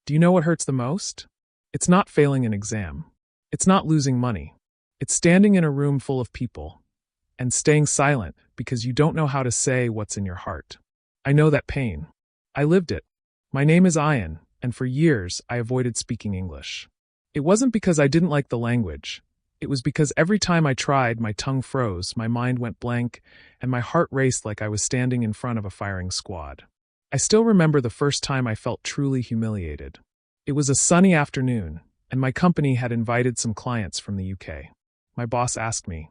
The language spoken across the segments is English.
Do you know what hurts the most? It's not failing an exam. It's not losing money. It's standing in a room full of people and staying silent because you don't know how to say what's in your heart. I know that pain. I lived it. My name is Ayan, and for years I avoided speaking English. It wasn't because I didn't like the language. It was because every time I tried, my tongue froze, my mind went blank, and my heart raced like I was standing in front of a firing squad. I still remember the first time I felt truly humiliated. It was a sunny afternoon, and my company had invited some clients from the UK. My boss asked me,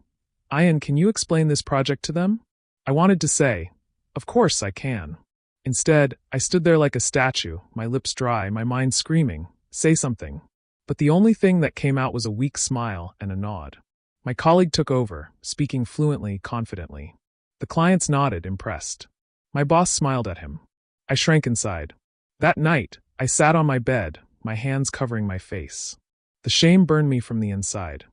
"Ayan, can you explain this project to them?" I wanted to say, "Of course I can." Instead, I stood there like a statue, my lips dry, my mind screaming, "Say something." But the only thing that came out was a weak smile and a nod. My colleague took over, speaking fluently, confidently. The clients nodded, impressed. My boss smiled at him. I shrank inside. That night, I sat on my bed, my hands covering my face. The shame burned me from the inside.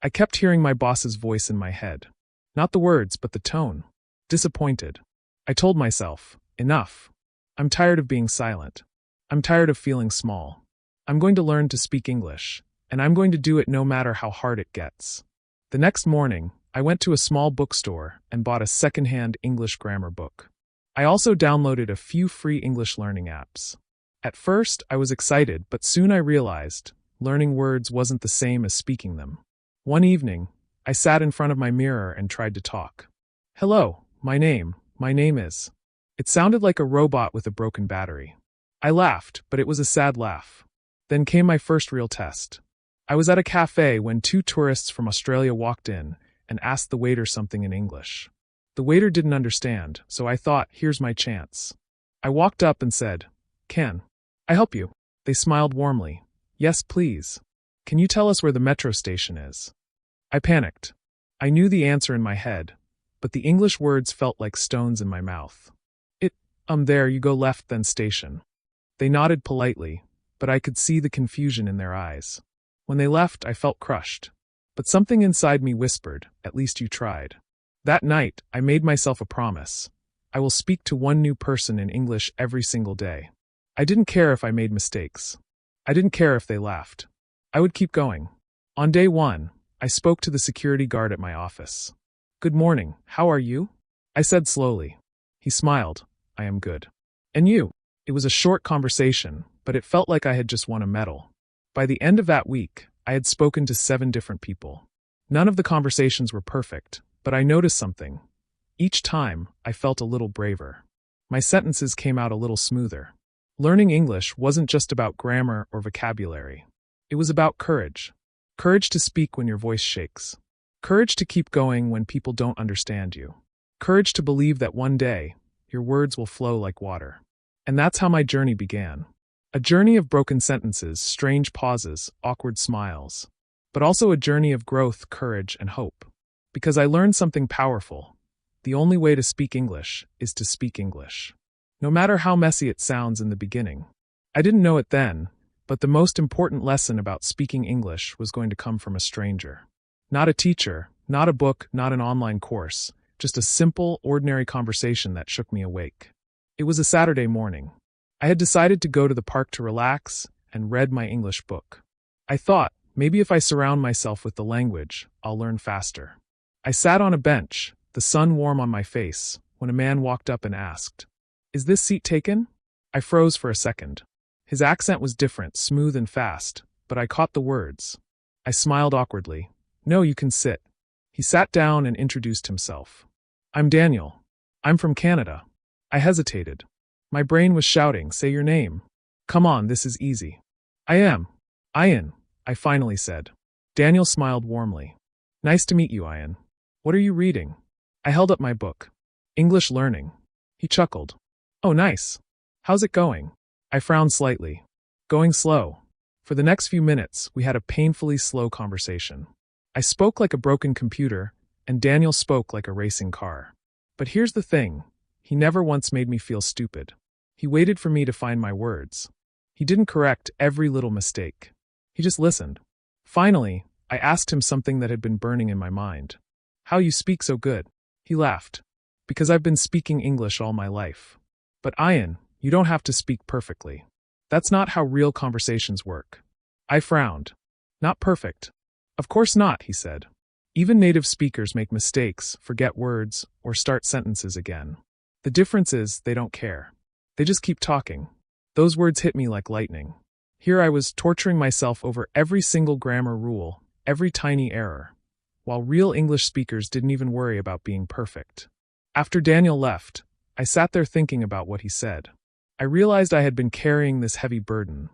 I kept hearing my boss's voice in my head. Not the words, but the tone. Disappointed. I told myself, enough. I'm tired of being silent. I'm tired of feeling small. I'm going to learn to speak English, and I'm going to do it no matter how hard it gets. The next morning, I went to a small bookstore and bought a second-hand English grammar book. I also downloaded a few free English learning apps. At first, I was excited, but soon I realized learning words wasn't the same as speaking them. One evening, I sat in front of my mirror and tried to talk. "Hello, my name is." It sounded like a robot with a broken battery. I laughed, but it was a sad laugh. Then came my first real test. I was at a cafe when two tourists from Australia walked in and asked the waiter something in English. The waiter didn't understand, so I thought, here's my chance. I walked up and said, "Can I help you?" They smiled warmly. "Yes, please. Can you tell us where the metro station is?" I panicked. I knew the answer in my head, but the English words felt like stones in my mouth. There, you go left, then station." They nodded politely, but I could see the confusion in their eyes. When they left, I felt crushed. But something inside me whispered, "At least you tried." That night, I made myself a promise. I will speak to one new person in English every single day. I didn't care if I made mistakes. I didn't care if they laughed. I would keep going. On day 1, I spoke to the security guard at my office. "Good morning, how are you?" I said slowly. He smiled. "I am good. And you?" It was a short conversation, but it felt like I had just won a medal. By the end of that week, I had spoken to 7 different people. None of the conversations were perfect, but I noticed something. Each time, I felt a little braver. My sentences came out a little smoother. Learning English wasn't just about grammar or vocabulary. It was about courage. Courage to speak when your voice shakes. Courage to keep going when people don't understand you. Courage to believe that one day, your words will flow like water. And that's how my journey began. A journey of broken sentences, strange pauses, awkward smiles. But also a journey of growth, courage, and hope. Because I learned something powerful. The only way to speak English is to speak English. No matter how messy it sounds in the beginning. I didn't know it then, but the most important lesson about speaking English was going to come from a stranger. Not a teacher, not a book, not an online course, just a simple, ordinary conversation that shook me awake. It was a Saturday morning. I had decided to go to the park to relax and read my English book. I thought, maybe if I surround myself with the language, I'll learn faster. I sat on a bench, the sun warm on my face, when a man walked up and asked, "Is this seat taken?" I froze for a second. His accent was different, smooth and fast, but I caught the words. I smiled awkwardly. "No, you can sit." He sat down and introduced himself. "I'm Daniel. I'm from Canada." I hesitated. My brain was shouting, "Say your name. Come on, this is easy." "I am Ayan," I finally said. Daniel smiled warmly. "Nice to meet you, Ayan. What are you reading?" I held up my book. "English Learning." He chuckled. "Oh, nice. How's it going?" I frowned slightly. "Going slow." For the next few minutes, we had a painfully slow conversation. I spoke like a broken computer, and Daniel spoke like a racing car. But here's the thing. He never once made me feel stupid. He waited for me to find my words. He didn't correct every little mistake. He just listened. Finally, I asked him something that had been burning in my mind. "How you speak so good?" He laughed. "Because I've been speaking English all my life." "But Ayan, you don't have to speak perfectly." That's not how real conversations work. I frowned. Not perfect. Of course not, he said. Even native speakers make mistakes, forget words, or start sentences again. The difference is they don't care. They just keep talking. Those words hit me like lightning. Here I was torturing myself over every single grammar rule, every tiny error, while real English speakers didn't even worry about being perfect. After Daniel left, I sat there thinking about what he said. I realized I had been carrying this heavy burden,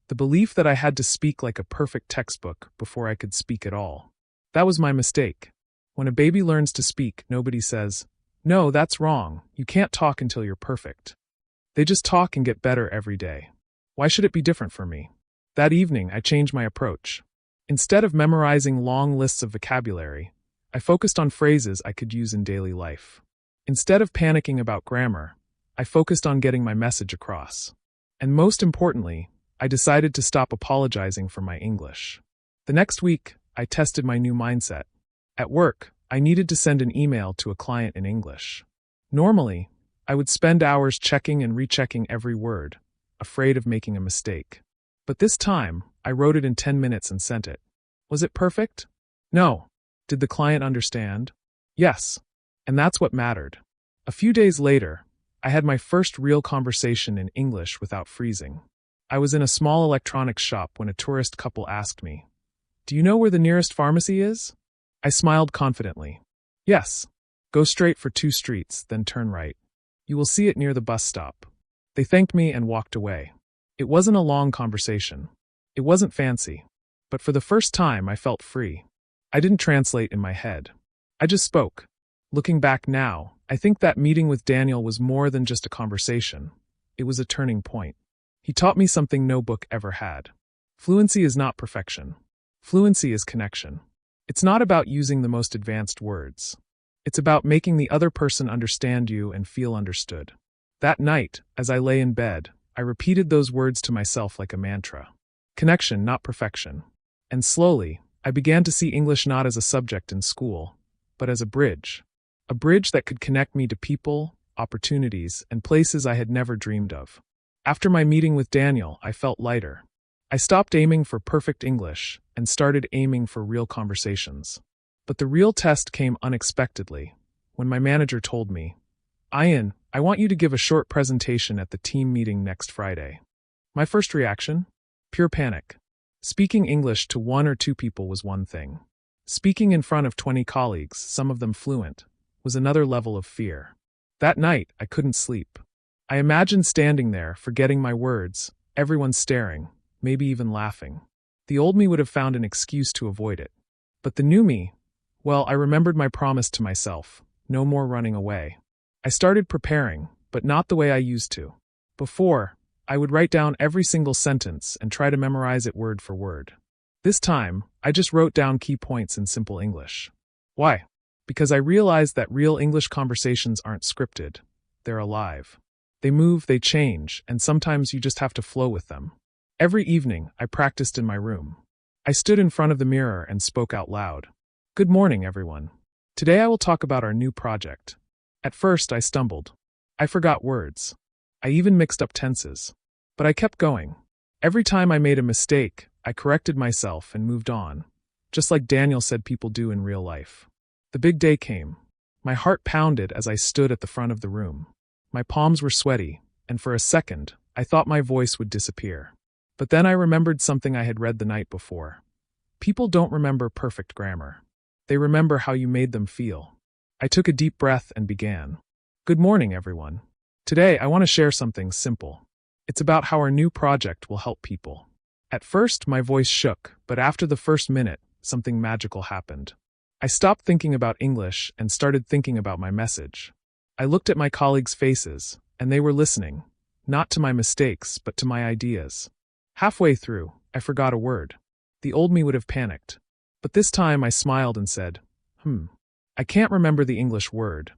the belief that I had to speak like a perfect textbook before I could speak at all. That was my mistake. When a baby learns to speak, nobody says, "No, that's wrong, you can't talk until you're perfect." They just talk and get better every day. Why should it be different for me? That evening, I changed my approach. Instead of memorizing long lists of vocabulary, I focused on phrases I could use in daily life. Instead of panicking about grammar, I focused on getting my message across. And most importantly, I decided to stop apologizing for my English. The next week, I tested my new mindset. At work, I needed to send an email to a client in English. Normally, I would spend hours checking and rechecking every word, afraid of making a mistake. But this time, I wrote it in 10 minutes and sent it. Was it perfect? No. Did the client understand? Yes. And that's what mattered. A few days later, I had my first real conversation in English without freezing. I was in a small electronics shop when a tourist couple asked me, "Do you know where the nearest pharmacy is?" I smiled confidently. "Yes. Go straight for 2 streets, then turn right. You will see it near the bus stop." They thanked me and walked away. It wasn't a long conversation. It wasn't fancy. But for the first time, I felt free. I didn't translate in my head. I just spoke. Looking back now, I think that meeting with Daniel was more than just a conversation. It was a turning point. He taught me something no book ever had. Fluency is not perfection. Fluency is connection. It's not about using the most advanced words. It's about making the other person understand you and feel understood. That night, as I lay in bed, I repeated those words to myself like a mantra. Connection, not perfection. And slowly, I began to see English not as a subject in school, but as a bridge. A bridge that could connect me to people, opportunities, and places I had never dreamed of. After my meeting with Daniel, I felt lighter. I stopped aiming for perfect English and started aiming for real conversations. But the real test came unexpectedly, when my manager told me, "Ayan, I want you to give a short presentation at the team meeting next Friday." My first reaction? Pure panic. Speaking English to 1 or 2 people was one thing. Speaking in front of 20 colleagues, some of them fluent, was another level of fear. That night, I couldn't sleep. I imagined standing there, forgetting my words, everyone staring, maybe even laughing. The old me would have found an excuse to avoid it. But the new me, well, I remembered my promise to myself, no more running away. I started preparing, but not the way I used to. Before, I would write down every single sentence and try to memorize it word for word. This time, I just wrote down key points in simple English. Why? Because I realized that real English conversations aren't scripted. They're alive. They move, they change, and sometimes you just have to flow with them. Every evening, I practiced in my room. I stood in front of the mirror and spoke out loud. "Good morning, everyone. Today I will talk about our new project." At first, I stumbled. I forgot words. I even mixed up tenses. But I kept going. Every time I made a mistake, I corrected myself and moved on, just like Daniel said people do in real life. The big day came. My heart pounded as I stood at the front of the room. My palms were sweaty, and for a second, I thought my voice would disappear. But then I remembered something I had read the night before. People don't remember perfect grammar. They remember how you made them feel. I took a deep breath and began. "Good morning, everyone. Today I want to share something simple. It's about how our new project will help people." At first, my voice shook, but after the first minute, something magical happened. I stopped thinking about English and started thinking about my message. I looked at my colleagues' faces, and they were listening, not to my mistakes, but to my ideas. Halfway through, I forgot a word. The old me would have panicked. But this time I smiled and said, I can't remember the English word,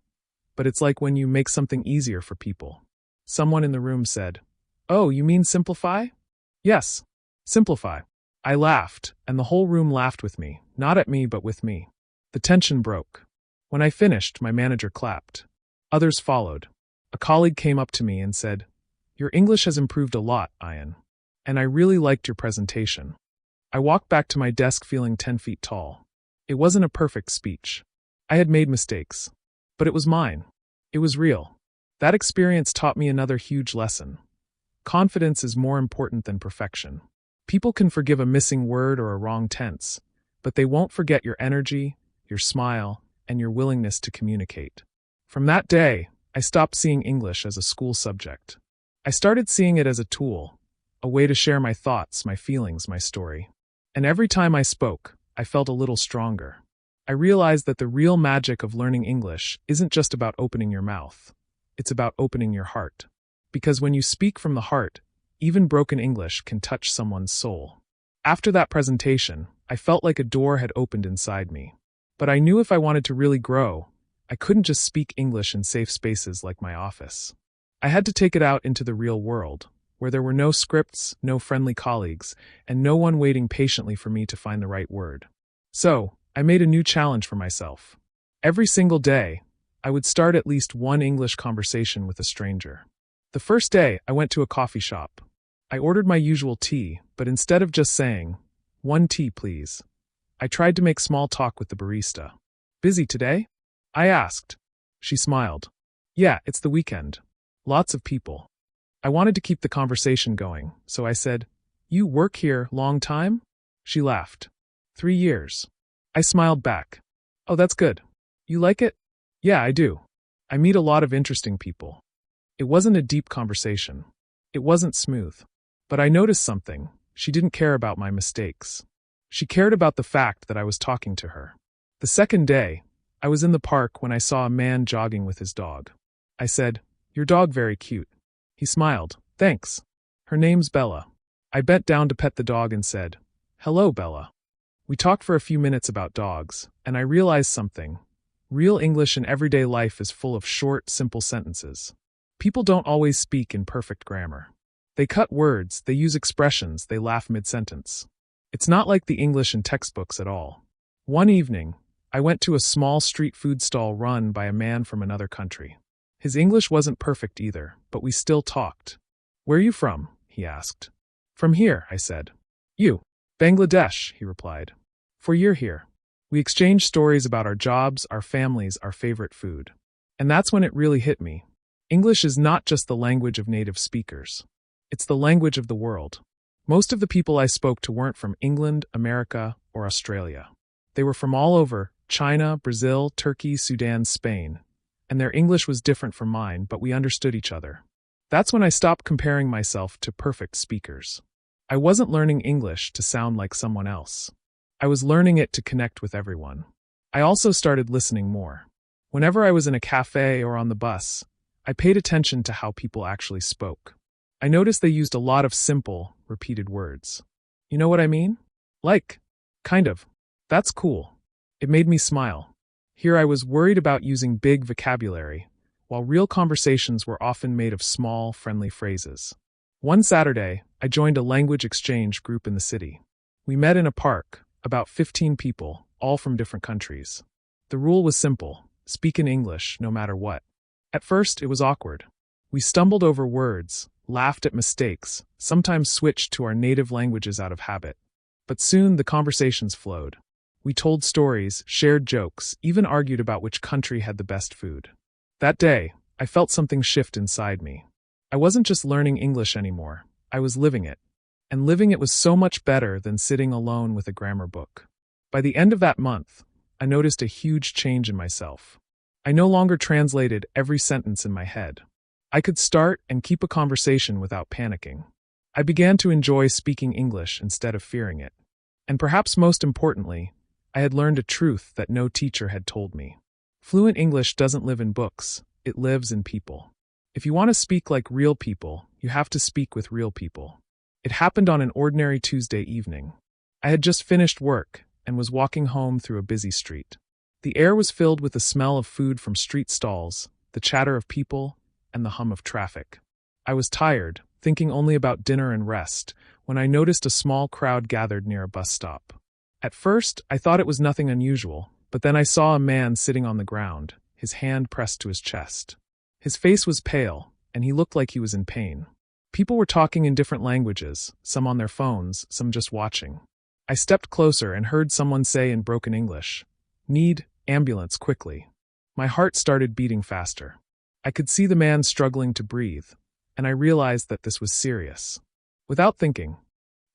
but it's like when you make something easier for people." Someone in the room said, "Oh, you mean simplify?" "Yes, simplify." I laughed, and the whole room laughed with me, not at me but with me. The tension broke. When I finished, my manager clapped. Others followed. A colleague came up to me and said, Your English has improved a lot, Ayan. And I really liked your presentation. I walked back to my desk feeling 10 feet tall. It wasn't a perfect speech. I had made mistakes. But it was mine. It was real. That experience taught me another huge lesson. Confidence is more important than perfection. People can forgive a missing word or a wrong tense, but they won't forget your energy, your smile, and your willingness to communicate. From that day, I stopped seeing English as a school subject. I started seeing it as a tool, a way to share my thoughts, my feelings, my story. And every time I spoke, I felt a little stronger. I realized that the real magic of learning English isn't just about opening your mouth. It's about opening your heart. Because when you speak from the heart, even broken English can touch someone's soul. After that presentation, I felt like a door had opened inside me. But I knew if I wanted to really grow, I couldn't just speak English in safe spaces like my office. I had to take it out into the real world, where there were no scripts, no friendly colleagues, and no one waiting patiently for me to find the right word. So, I made a new challenge for myself. Every single day, I would start at least one English conversation with a stranger. The first day, I went to a coffee shop. I ordered my usual tea, but instead of just saying, "1 tea, please," I tried to make small talk with the barista. "Busy today?" I asked. She smiled. "Yeah, it's the weekend. Lots of people." I wanted to keep the conversation going, so I said, "You work here long time?" She laughed. 3 years. I smiled back. "Oh, that's good. You like it?" "Yeah, I do. I meet a lot of interesting people." It wasn't a deep conversation. It wasn't smooth. But I noticed something. She didn't care about my mistakes. She cared about the fact that I was talking to her. The second day, I was in the park when I saw a man jogging with his dog. I said, "Your dog very cute." He smiled. "Thanks. Her name's Bella." I bent down to pet the dog and said, "Hello, Bella." We talked for a few minutes about dogs, and I realized something. Real English in everyday life is full of short, simple sentences. People don't always speak in perfect grammar. They cut words, they use expressions, they laugh mid-sentence. It's not like the English in textbooks at all. One evening, I went to a small street food stall run by a man from another country. His English wasn't perfect either, but we still talked. "Where are you from?" he asked. "From here," I said. "You?" "Bangladesh," he replied. "For a year here." We exchanged stories about our jobs, our families, our favorite food. And that's when it really hit me. English is not just the language of native speakers. It's the language of the world. Most of the people I spoke to weren't from England, America, or Australia. They were from all over: China, Brazil, Turkey, Sudan, Spain. And their English was different from mine, but we understood each other. That's when I stopped comparing myself to perfect speakers. I wasn't learning English to sound like someone else. I was learning it to connect with everyone. I also started listening more. Whenever I was in a cafe or on the bus, I paid attention to how people actually spoke. I noticed they used a lot of simple, repeated words. You know what I mean? Like, kind of. That's cool. It made me smile. Here I was worried about using big vocabulary, while real conversations were often made of small, friendly phrases. One Saturday, I joined a language exchange group in the city. We met in a park, about 15 people, all from different countries. The rule was simple: speak in English, no matter what. At first, it was awkward. We stumbled over words, laughed at mistakes, sometimes switched to our native languages out of habit. But soon, the conversations flowed. We told stories, shared jokes, even argued about which country had the best food. That day, I felt something shift inside me. I wasn't just learning English anymore, I was living it. And living it was so much better than sitting alone with a grammar book. By the end of that month, I noticed a huge change in myself. I no longer translated every sentence in my head. I could start and keep a conversation without panicking. I began to enjoy speaking English instead of fearing it. And perhaps most importantly, I had learned a truth that no teacher had told me. Fluent English doesn't live in books, it lives in people. If you want to speak like real people, you have to speak with real people. It happened on an ordinary Tuesday evening. I had just finished work and was walking home through a busy street. The air was filled with the smell of food from street stalls, the chatter of people, and the hum of traffic. I was tired, thinking only about dinner and rest, when I noticed a small crowd gathered near a bus stop. At first, I thought it was nothing unusual, but then I saw a man sitting on the ground, his hand pressed to his chest. His face was pale, and he looked like he was in pain. People were talking in different languages, some on their phones, some just watching. I stepped closer and heard someone say in broken English, "Need ambulance quickly." My heart started beating faster. I could see the man struggling to breathe, and I realized that this was serious. Without thinking,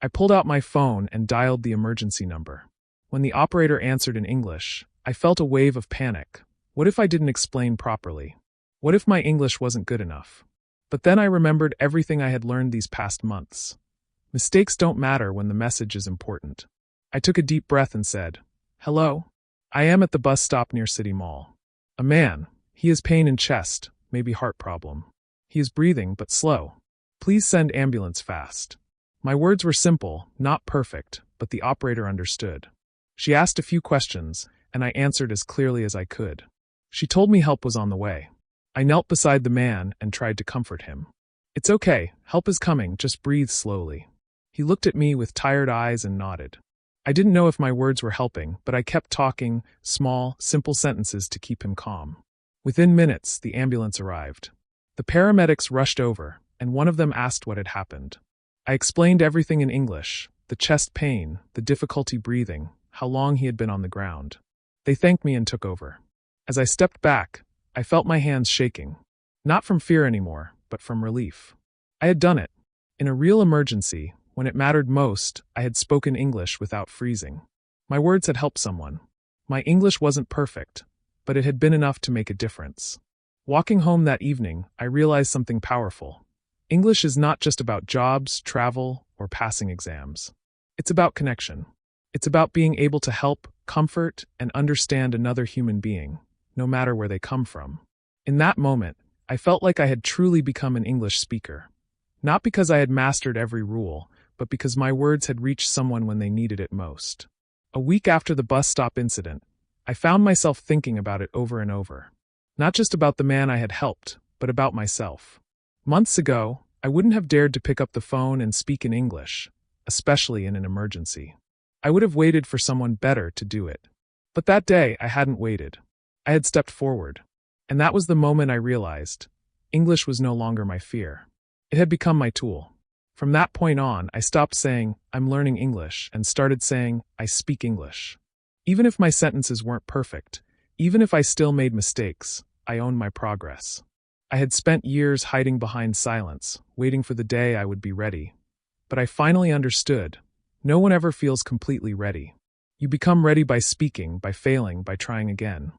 I pulled out my phone and dialed the emergency number. When the operator answered in English, I felt a wave of panic. What if I didn't explain properly? What if my English wasn't good enough? But then I remembered everything I had learned these past months. Mistakes don't matter when the message is important. I took a deep breath and said, "Hello? I am at the bus stop near City Mall. A man. He has pain in chest, maybe heart problem. He is breathing but slow. Please send ambulance fast." My words were simple, not perfect, but the operator understood. She asked a few questions, and I answered as clearly as I could. She told me help was on the way. I knelt beside the man and tried to comfort him. "It's okay, help is coming, just breathe slowly." He looked at me with tired eyes and nodded. I didn't know if my words were helping, but I kept talking, small, simple sentences to keep him calm. Within minutes, the ambulance arrived. The paramedics rushed over, and one of them asked what had happened. I explained everything in English, the chest pain, the difficulty breathing, how long he had been on the ground. They thanked me and took over. As I stepped back, I felt my hands shaking. Not from fear anymore, but from relief. I had done it. In a real emergency, when it mattered most, I had spoken English without freezing. My words had helped someone. My English wasn't perfect, but it had been enough to make a difference. Walking home that evening, I realized something powerful. English is not just about jobs, travel, or passing exams. It's about connection. It's about being able to help, comfort, and understand another human being, no matter where they come from. In that moment, I felt like I had truly become an English speaker. Not because I had mastered every rule, but because my words had reached someone when they needed it most. A week after the bus stop incident, I found myself thinking about it over and over. Not just about the man I had helped, but about myself. Months ago, I wouldn't have dared to pick up the phone and speak in English, especially in an emergency. I would have waited for someone better to do it. But that day, I hadn't waited. I had stepped forward. And that was the moment I realized English was no longer my fear. It had become my tool. From that point on, I stopped saying, "I'm learning English," and started saying, "I speak English." Even if my sentences weren't perfect, even if I still made mistakes, I owned my progress. I had spent years hiding behind silence, waiting for the day I would be ready. But I finally understood. No one ever feels completely ready. You become ready by speaking, by failing, by trying again.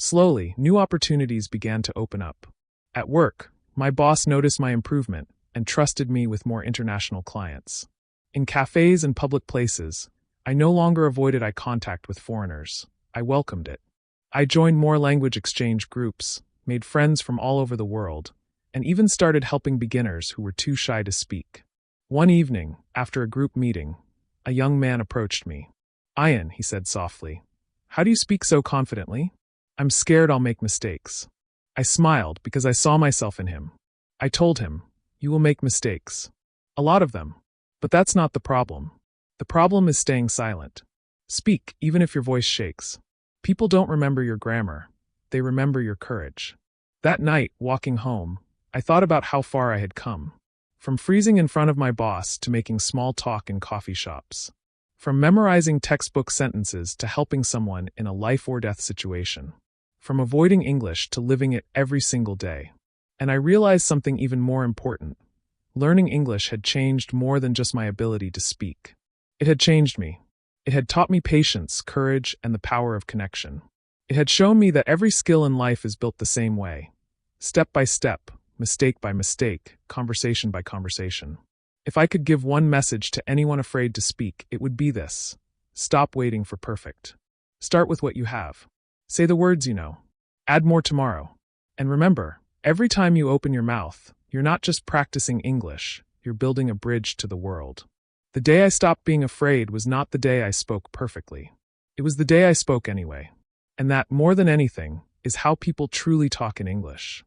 Slowly, new opportunities began to open up. At work, my boss noticed my improvement and trusted me with more international clients. In cafes and public places, I no longer avoided eye contact with foreigners. I welcomed it. I joined more language exchange groups, made friends from all over the world, and even started helping beginners who were too shy to speak. One evening, after a group meeting, a young man approached me. "Ayan," he said softly, "how do you speak so confidently?" "I'm scared I'll make mistakes." I smiled because I saw myself in him. I told him, "You will make mistakes. A lot of them. But that's not the problem. The problem is staying silent. Speak, even if your voice shakes. People don't remember your grammar. They remember your courage." That night, walking home, I thought about how far I had come. From freezing in front of my boss to making small talk in coffee shops. From memorizing textbook sentences to helping someone in a life-or-death situation. From avoiding English to living it every single day. And I realized something even more important. Learning English had changed more than just my ability to speak. It had changed me. It had taught me patience, courage, and the power of connection. It had shown me that every skill in life is built the same way. Step by step, mistake by mistake, conversation by conversation. If I could give one message to anyone afraid to speak, it would be this. Stop waiting for perfect. Start with what you have. Say the words you know. Add more tomorrow. And remember, every time you open your mouth, you're not just practicing English, you're building a bridge to the world. The day I stopped being afraid was not the day I spoke perfectly. It was the day I spoke anyway. And that, more than anything, is how people truly talk in English.